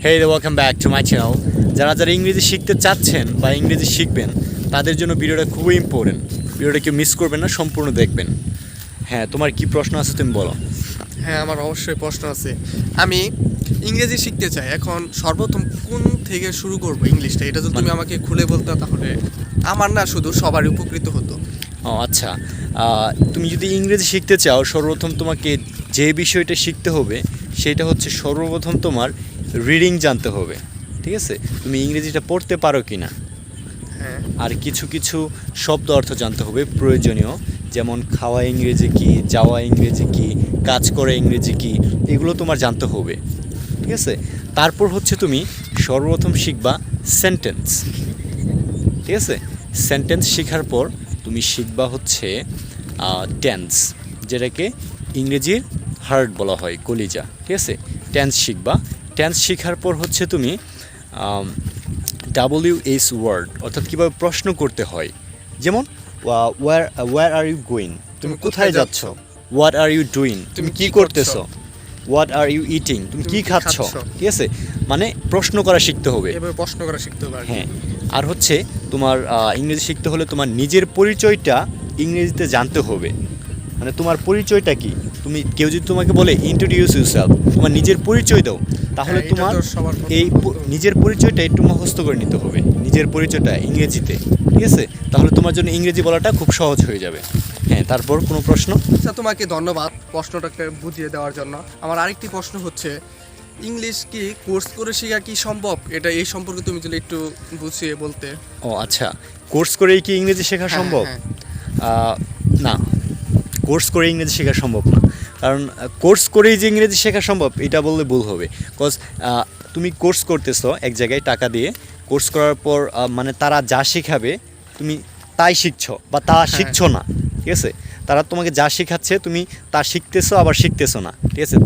Hey there, welcome back to my channel. যারা যারা ইংরেজি শিখতে চাচ্ছেন বা ইংরেজি শিখবেন তাদের জন্য ভিডিওটা খুবই ইম্পর্টেন্ট। ভিডিওটা কেউ মিস করবেন না, সম্পূর্ণ দেখবেন। হ্যাঁ, তোমার কি প্রশ্ন আছে তুমি বলো। হ্যাঁ, আমার অবশ্যই প্রশ্ন আছে। আমি ইংরেজি শিখতে চাই, এখন সর্বপ্রথম কোন থেকে শুরু করব ইংলিশটা, এটা যদি তুমি আমাকে খুলে বলতে তাহলে আমার না শুধু সবারই উপকৃত হতো। ও আচ্ছা, তুমি যদি ইংরেজি শিখতে চাও সর্বপ্রথম তোমাকে যে বিষয়টা শিখতে হবে সেটা হচ্ছে সর্বপ্রথম তোমার রিডিং জানতে হবে, ঠিক আছে? তুমি ইংরেজিটা পড়তে পারো কি না, হ্যাঁ, আর কিছু কিছু শব্দ অর্থ জানতে হবে প্রয়োজনীয়, যেমন খাওয়া ইংরেজি কি, যাওয়া ইংরেজি কি, কাজ করা ইংরেজি কি, এগুলো তোমার জানতে হবে, ঠিক আছে? তারপর হচ্ছে তুমি সর্বপ্রথম শিখবা সেন্টেন্স, ঠিক আছে? সেন্টেন্স শেখার পর তুমি শিখবা হচ্ছে টেন্স, যেটাকে ইংরেজির হার্ট বলা হয়, কলিজা, ঠিক আছে? টেন্স শিখবা। টেন্স শেখার পর হচ্ছে তুমি WH ওয়ার্ড, অর্থাৎ কীভাবে প্রশ্ন করতে হয়, যেমন ওয়ার আর ইউ গোয়িং, তুমি কোথায় যাচ্ছ? হোয়াট আর ইউ ডুইং, তুমি কী করতেছো? হোয়াট আর ইউ ইটিং, তুমি কী খাচ্ছ? ঠিক আছে, মানে প্রশ্ন করা শিখতে হবে, এভাবে প্রশ্ন করা শিখতে হবে। হ্যাঁ। আর হচ্ছে তোমার ইংরেজি শিখতে হলে তোমার নিজের পরিচয়টা ইংরেজিতে জানতে হবে, মানে তোমার পরিচয়টা কি। তুমি কেউ যদি তোমাকে বলে ইন্ট্রোডিউস ইউরসেলফ, তোমার নিজের পরিচয় দাও, তাহলে তোমার এই নিজের পরিচয়টা একটু মুখস্থ করে নিতে হবে, নিজের পরিচয়টা ইংরেজিতে, ঠিক আছে? তাহলে তোমার জন্য ইংরেজি বলাটা খুব সহজ হয়ে যাবে। হ্যাঁ, তারপর কোনো প্রশ্ন? আচ্ছা, তোমাকে ধন্যবাদ প্রশ্নটাকে বুঝিয়ে দেওয়ার জন্য। আমার আরেকটি প্রশ্ন হচ্ছে, ইংলিশ কি কোর্স করে শেখা কি সম্ভব? এটা এই সম্পর্কে তুমি যদি একটু বুঝিয়ে বলতে। ও আচ্ছা, কোর্স করেই কি ইংরেজি শেখা সম্ভব? না, কোর্স করে ইংরেজি শেখা সম্ভব না। কারণ কোর্স করেই যে ইংরেজি শেখা সম্ভব এটা বললে ভুল হবে। কজ তুমি কোর্স করতেছো এক জায়গায় টাকা দিয়ে, কোর্স করার পর মানে তারা যা শেখাবে তুমি তাই শিখছো বা তা শিখছো না, ঠিক আছে? তারা তোমাকে যা শেখাচ্ছে তুমি তা শিখতেছো আবার শিখতেছো না, ঠিক আছে?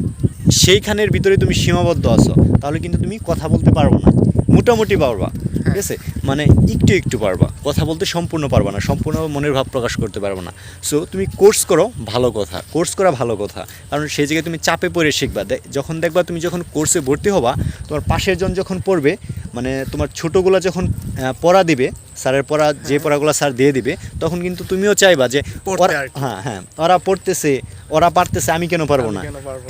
সেইখানের ভিতরে তুমি সীমাবদ্ধ আছো, তাহলে কিন্তু তুমি কথা বলতে পারবো না। মোটামুটি পারবা, ঠিক আছে, মানে একটু একটু পারবা, কথা বলতে সম্পূর্ণ পারবা না, সম্পূর্ণ মনের ভাব প্রকাশ করতে পারবো না। সো তুমি কোর্স করো, ভালো কথা, কোর্স করা ভালো কথা, কারণ সেই জায়গায় তুমি চাপে পড়ে শিখবা। যখন দেখবা তুমি যখন কোর্সে ভর্তি হবা, তোমার পাশের জন যখন পড়বে, মানে তোমার ছোটোগুলো যখন পড়া দিবে, স্যারের পড়া যে পড়াগুলো স্যার দিয়ে দিবে, তখন কিন্তু তুমিও চাইবা যে হ্যাঁ হ্যাঁ ওরা পড়তেছে, ওরা পারতেছে, আমি কেন পারবো না,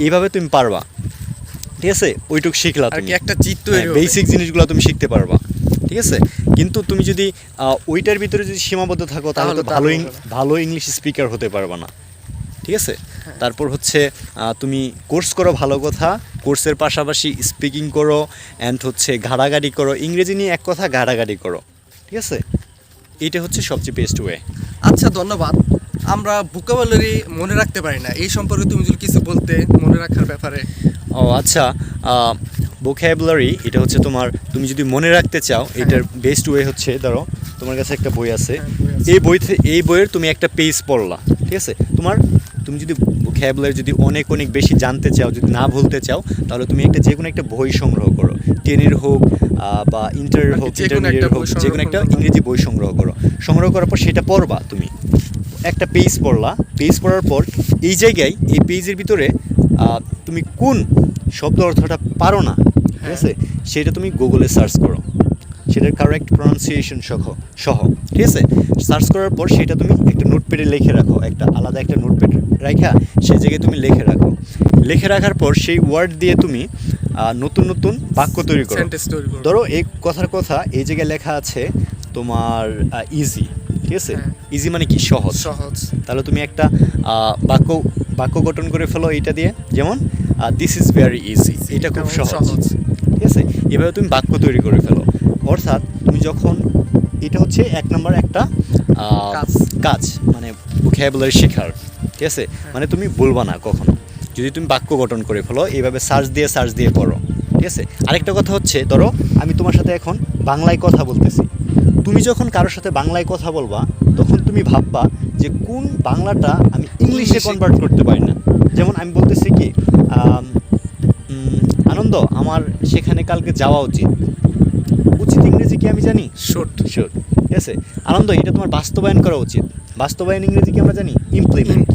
এইভাবে তুমি পারবা, ঠিক আছে? ওইটুক শিখলা তুমি, একটা চিত্ত, বেসিক জিনিসগুলো তুমি শিখতে পারবা, ঠিক আছে? কিন্তু তুমি যদি ওইটার ভিতরে যদি সীমাবদ্ধ থাকো তাহলে তো ভালো ইংলিশ স্পিকার হতে পারবা না, ঠিক আছে? তারপর হচ্ছে তুমি কোর্স করো, ভালো কথা, কোর্সের পাশাপাশি স্পিকিং করো অ্যান্ড হচ্ছে ঘাড়াঘাড়ি করো, ইংরেজি নিয়ে এক কথা ঘাড়াঘাড়ি করো, ঠিক আছে? এইটা হচ্ছে সবচেয়ে বেস্ট ওয়ে। আচ্ছা, ধন্যবাদ। আমরা ভোকাবুলারি মনে রাখতে পারি না, এই সম্পর্কে তুমি যদি কিছু বলতে মনে রাখার ব্যাপারে। ও আচ্ছা, ভোকাবুলারি এটা হচ্ছে তোমার, তুমি যদি মনে রাখতে চাও এটার বেস্ট ওয়ে হচ্ছে, ধরো তোমার কাছে একটা বই আছে, এই বইয়ের তুমি একটা পেজ পড়লা, ঠিক আছে? তুমি যদি ভোকাবুলারি যদি অনেক বেশি জানতে চাও, যদি না ভুলতে চাও, তাহলে তুমি যে কোনো একটা বই সংগ্রহ করো, 10-এর হোক বা ইন্টারের হোক, ইন্টারমিডিয়েটের হোক, যে কোনো একটা ইংরেজি বই সংগ্রহ করার পর সেটা পড়বা। তুমি একটা পেজ পড়লা, পেজ পড়ার পর এই জায়গায় এই পেজের ভিতরে তুমি কোন শব্দ অর্থটা পারো না, ঠিক আছে, সেটা তুমি গুগলে সার্চ করো, সেটার কারেক্ট প্রনাউন্সিয়েশন সহ, ঠিক আছে? সার্চ করার পর সেটা তুমি একটা নোটপ্যাডে লিখে রাখো, একটা আলাদা একটা নোটপ্যাড রাখা সেই জায়গায় তুমি লিখে রাখার পর সেই ওয়ার্ড দিয়ে তুমি নতুন বাক্য তৈরি করো। ধরো এই কথার কথা এই জায়গায় লেখা আছে তোমার ইজি, ঠিক আছে? ইজি মানে কি? সহজ। তাহলে তুমি একটা বাক্য গঠন করে ফেলো এইটা দিয়ে, যেমন দিস ইজ ভেরি ইজি, এটা খুব সহজ, ঠিক আছে? এভাবে তুমি বাক্য তৈরি করে ফেলো। অর্থাৎ তুমি যখন, এটা হচ্ছে এক নম্বর একটা কাজ, মানে ভোকাবুলারি শেখার, ঠিক আছে? মানে তুমি বলবা না কখনো, যদি তুমি বাক্য গঠন করে ফেলো এইভাবে সার্চ দিয়ে পড়ো, ঠিক আছে? আরেকটা কথা হচ্ছে, ধরো আমি তোমার সাথে এখন বাংলায় কথা বলতেছি, তুমি যখন কারোর সাথে বাংলায় কথা বলবা তখন তুমি ভাববা যে কোন বাংলাটা আমি ইংলিশে কনভার্ট করতে পারি না। যেমন আমি বলতেছি কি, আনন্দ, আমার সেখানে কালকে যাওয়া উচিত ইংরেজি কি আমি জানি? শুড, ঠিক আছে? আনন্দ, এটা তোমার বাস্তবায়ন করা উচিত, বাস্তবায়ন ইংরেজি কি আমরা জানি? ইমপ্লিমেন্ট,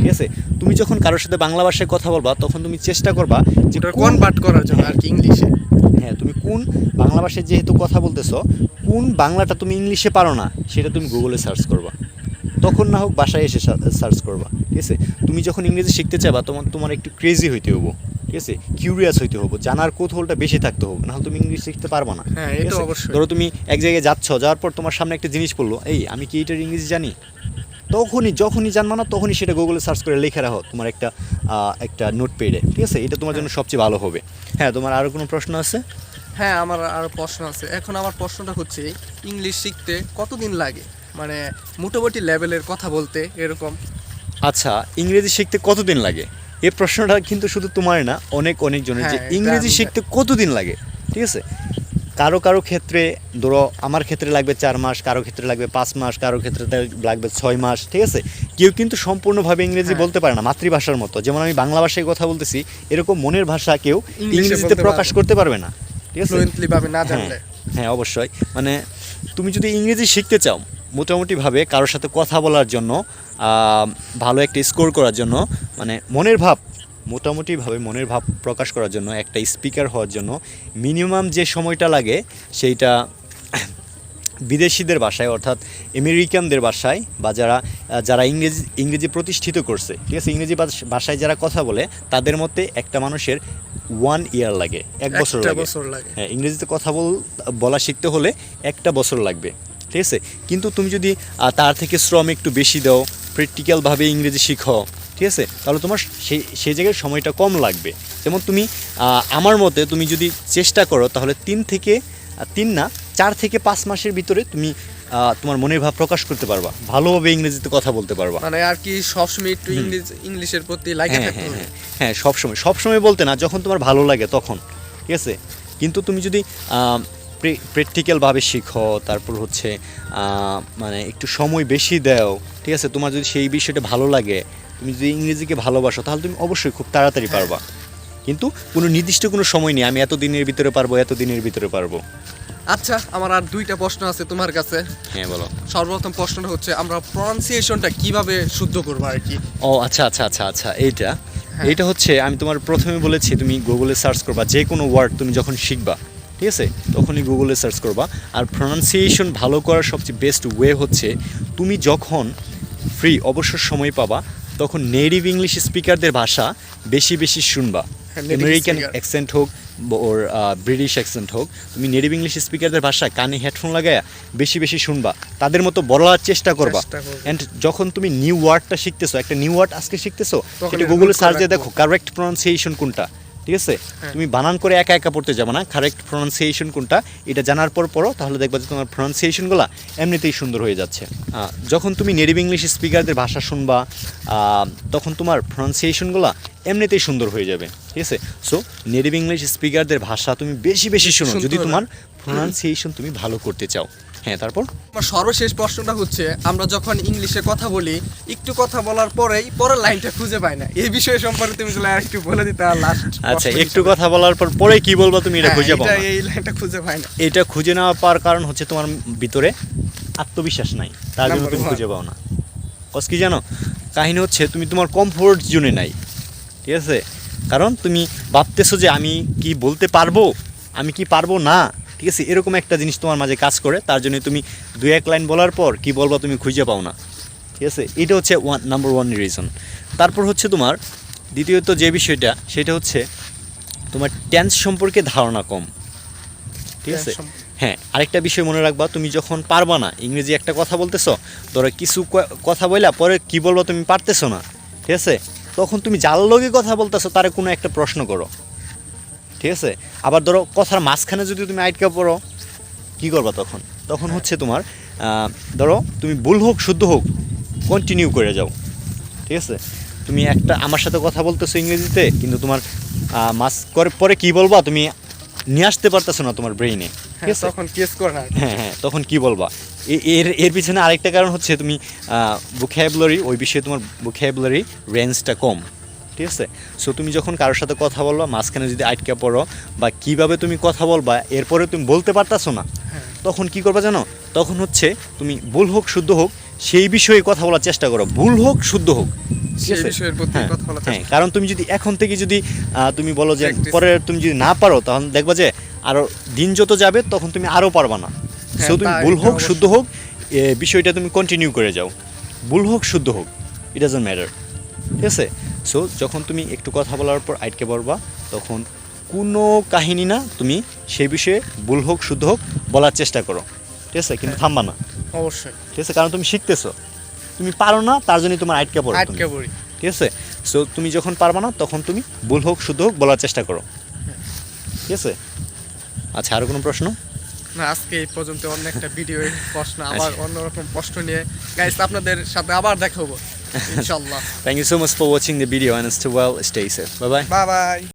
ঠিক আছে? তুমি যখন কারোর সাথে বাংলা ভাষায় কথা বলবা তখন তুমি চেষ্টা করবা যে কনভার্ট করার জন্য আর কি ইংলিশে। হ্যাঁ, তুমি কোন বাংলা ভাষায় যেহেতু কথা বলতেছো, কোন বাংলাটা তুমি ইংলিশে পারো না সেটা তুমি গুগলে সার্চ করবা, তখন না হোক বাসায় এসে সার্চ করবা। ঠিক আছে, তুমি যখন ইংরেজি শিখতে চাইবা তোমার একটু ক্রেজি হইতে হবো, ঠিক আছে, কিউরিয়াস হইতে হবো, জানার কৌতূহলটা বেশি থাকতে হবে, নাহলে তুমি ইংলিশ শিখতে পারবা না। হ্যাঁ, এটা অবশ্যই। ধরো তুমি এক জায়গায় যাওয়ার পর তোমার সামনে একটা জিনিস পড়লো, এই আমি কি এটার ইংরেজি জানি, যখনই জানবা না তখনই সেটা গুগলে সার্চ করে লিখে রাখো তোমার একটা নোট পেডে। ঠিক আছে, এটা তোমার জন্য সবচেয়ে ভালো হবে। হ্যাঁ, তোমার আরও কোনো প্রশ্ন আছে? হ্যাঁ, আমার আর প্রশ্ন আছে। এখন আমার প্রশ্নটা হচ্ছে ইংলিশ শিখতে কতদিন লাগে, মানে মোটামুটি লেভেলের কথা বলতে এরকম। আচ্ছা, ইংরেজি শিখতে কতদিন লাগে, এই প্রশ্নটা কিন্তু শুধু তোমার না, অনেক জনের, যে ইংরেজি শিখতে কতদিন লাগে। ঠিক আছে, কারো ক্ষেত্রে ধরো আমার ক্ষেত্রে লাগবে 4 মাস, কারো ক্ষেত্রে লাগবে 5 মাস, কারো ক্ষেত্রে লাগবে 6 মাস। ঠিক আছে, কেউ কিন্তু সম্পূর্ণভাবে ইংরেজি বলতে পারে না মাতৃভাষার মতো। যেমন আমি বাংলা ভাষায় কথা বলতেছি, এরকম মনের ভাষা কেউ ইংরেজিতে প্রকাশ করতে পারবে না। ঠিক আছে, ফ্লুয়েন্টলি ভাবে না জানলে। হ্যাঁ, অবশ্যই। মানে তুমি যদি ইংরেজি শিখতে চাও মোটামুটিভাবে কারোর সাথে কথা বলার জন্য, ভালো একটা স্কোর করার জন্য, মানে মনের ভাব প্রকাশ করার জন্য, একটা স্পিকার হওয়ার জন্য মিনিমাম যে সময়টা লাগে সেইটা বিদেশিদের ভাষায়, অর্থাৎ আমেরিকানদের ভাষায়, বা যারা ইংরেজি প্রতিষ্ঠিত করছে, ঠিক আছে, ইংরেজি ভাষায় যারা কথা বলে, তাদের মধ্যে একটা মানুষের 1 ইয়ার লাগে, 1 বছর লাগে। হ্যাঁ, ইংরেজিতে কথা বলা শিখতে হলে 1 বছর লাগবে। ঠিক আছে, কিন্তু তুমি যদি তার থেকে শ্রম একটু বেশি দাও, প্র্যাকটিক্যালভাবে ইংরেজি শিখো, ঠিক আছে, তাহলে তোমার সেই জায়গায় সময়টা কম লাগবে। যেমন তুমি আমার মতে তুমি যদি চেষ্টা করো তাহলে 4 থেকে 5 মাসের ভিতরে তুমি তোমার মনের ভাব প্রকাশ করতে পারবা, ভালোভাবে ইংরেজিতে কথা বলতে পারবা। মানে আর কি সবসময় একটু ইংলিশের প্রতি লাগে থাকতে হবে। হ্যাঁ, সবসময় বলতে না, যখন তোমার ভালো লাগে তখন। ঠিক আছে, কিন্তু তুমি যদি প্র্যাকটিক্যালভাবে শিখো, তারপর হচ্ছে মানে একটু সময় বেশি দাও, ঠিক আছে, তোমার যদি সেই বিষয়টা ভালো লাগে, তুমি যদি ইংরেজিকে ভালোবাসো, তাহলে তুমি অবশ্যই খুব তাড়াতাড়ি পারবা। কিন্তু কোনো নির্দিষ্ট কোনো সময় নেই আমি এত দিনের ভিতরে পারবো। আচ্ছা, আমার আর 2টা প্রশ্ন আছে তোমার কাছে। হ্যাঁ, বলো। সর্বপ্রথম প্রশ্নটা হচ্ছে আমরা প্রনাউন্সিয়েশনটা কিভাবে শুদ্ধ করবো আর কি। ও আচ্ছা, এইটা হচ্ছে আমি তোমার প্রথমে বলেছি, তুমি গুগলে সার্চ করবা, যে কোনো ওয়ার্ড তুমি যখন শিখবা, ঠিক আছে, তখনই গুগলে সার্চ করবা। আর প্রনাউন্সিয়েশন ভালো করার সবচেয়ে বেস্ট ওয়ে হচ্ছে, তুমি যখন ফ্রি অবসর সময় পাবা তখন নেটিভ ইংলিশ স্পিকারদের ভাষা বেশি শুনবা। আমেরিকান অ্যাকসেন্ট হোক ওর ব্রিটিশ অ্যাকসেন্ট হোক, তুমি নেটিভ ইংলিশ স্পিকারদের ভাষা কানে হেডফোন লাগায়া বেশি শুনবা, তাদের মতো বলার চেষ্টা করবা। অ্যান্ড যখন তুমি নিউ ওয়ার্ডটা শিখতেছো, একটা নিউ ওয়ার্ড আজকে শিখতেছো, সেটা গুগলে সার্চ দিয়ে দেখো কারেক্ট প্রনাউন্সিয়েশন কোনটা। ঠিক আছে, তুমি বানান করে একা পড়তে যাবে না, কারেক্ট প্রনাউন্সিয়েশন কোনটা এটা জানার পরও তাহলে দেখবা যে তোমার প্রনাউন্সিয়েশনগুলো এমনিতেই সুন্দর হয়ে যাচ্ছে। যখন তুমি নেটিভ ইংলিশ স্পিকারদের ভাষা শুনবা, তখন তোমার প্রনাউন্সিয়েশনগুলো এমনিতেই সুন্দর হয়ে যাবে। ঠিক আছে, সো নেটিভ ইংলিশ স্পিকারদের ভাষা তুমি বেশি শোনো যদি তোমার প্রনাউন্সিয়েশন তুমি ভালো করতে চাও। হ্যাঁ, তারপর আমার সর্বশেষ প্রশ্নটা হচ্ছে, আমরা যখন ইংলিশে কথা বলি, একটু কথা বলার পরেই পরের লাইনটা খুঁজে পাই না, এই বিষয়ে সম্পর্কে তুমি একটু বলে দিতে। লাস্ট, আচ্ছা, একটু কথা বলার পরে কি বলবো তুমি, এটা খুঁজে পাও না, এই লাইনটা খুঁজে পাই না। এটা খুঁজে না পাওয়ার কারণ হচ্ছে তোমার ভিতরে আত্মবিশ্বাস নাই, তার জন্য তুমি খুঁজে পাও না। কি জানো, কাহিনী হচ্ছে তুমি তোমার কমফোর্ট জোনে নাই। ঠিক আছে, কারণ তুমি ভাবতেছো যে আমি কি বলতে পারবো, আমি কি পারবো না। ঠিক আছে, এরকম একটা জিনিস তোমার মাঝে কাজ করে, তার জন্য তুমি 2-1 লাইন বলার পর কি বলবো তুমি খুঁজে পাও না। ঠিক আছে, এটা হচ্ছে নাম্বার 1 রিজন। তারপর হচ্ছে তোমার দ্বিতীয়ত যে বিষয়টা, সেটা হচ্ছে তোমার টেন্স সম্পর্কে ধারণা কম। ঠিক আছে, হ্যাঁ, আরেকটা বিষয় মনে রাখবা, তুমি যখন পারবা না, ইংরেজি একটা কথা বলতেছো, ধরো কিছু কথা বললা, পরে কি বলবো তুমি পারতেছো না, ঠিক আছে, তখন তুমি যার লগে কথা বলতেছো তারে কোনো একটা প্রশ্ন করো। ঠিক আছে, আবার ধরো কথার মাঝখানে যদি তুমি আটকা পড়ো, কী করবা তখন হচ্ছে তোমার ধরো তুমি ভুল হোক শুদ্ধ হোক কন্টিনিউ করে যাও। ঠিক আছে, তুমি আমার সাথে কথা বলতেছো ইংরেজিতে, কিন্তু তোমার পরে কি বলবা তুমি নিয়ে আসতে পারতেছো না তোমার ব্রেইনে। ঠিক আছে, তখন কেস করো। হ্যাঁ, তখন কি বলবা। এর পিছনে আরেকটা কারণ হচ্ছে তুমি ভোক্যাবুলারি, ওই বিষয়ে তোমার ভোক্যাবুলারি রেঞ্জটা কম। ঠিক আছে, সো তুমি যখন কারোর সাথে কথা বলবা, মাঝখানে যদি আটকা পড়ো বা কিভাবে তুমি কথা বলবা এরপরে তুমি বলতে পারতাছো না, তখন কি করবা জানো, তখন হচ্ছে তুমি ভুল হোক শুদ্ধ হোক সেই বিষয়ে কথা বলার চেষ্টা করো, ভুল হোক শুদ্ধ হোক ঠিক সেই আছে? বিষয়ের প্রতি হ্যাঁ, কথা বলা হ্যাঁ, কারণ তুমি যদি এখন থেকে যদি তুমি বলো যে Practice. পরে তুমি যদি না পারো তখন দেখবা যে আরো দিন যত যাবে তখন তুমি আরো পারবা না। হ্যাঁ, সো তুমি তা ভুল এটা হোক অবশ্যই। শুদ্ধ হোক বিষয়টা তুমি কন্টিনিউ করে যাও, ভুল হোক শুদ্ধ হোক, ইট ডাজন্ট ম্যাটার। ঠিক আছে? সো যখন তুমি একটু কথা বলার পর আটকে পড়বা তখন কোনো কাহিনী না, তুমি সেই বিষয়ে ভুল হোক শুদ্ধ হোক বলার চেষ্টা করো। ঠিক আছে? কিন্তু থামবা না। অবশ্যই ঠিক আছে? কারণ তুমি শিখতেছো, তুমি পারো না তার জন্য তোমার আটকে পড়ো তুমি। আটকে পড়ি। ঠিক আছে? সো তুমি যখন পারবা না তখন তুমি ভুল হোক শুদ্ধ হোক বলার চেষ্টা করো। ঠিক আছে? আচ্ছা, আরও কোনো প্রশ্ন? না, আজকে এই পর্যন্ত অন্য একটা ভিডিও প্রশ্ন আচ্ছা। আবার অন্যরকম প্রশ্ন নিয়ে গাইস আপনাদের সাথে আবার দেখা হবো ইনশাআল্লাহ। Thank you so much for watching the video and stay well, stay safe. Bye bye. Bye bye.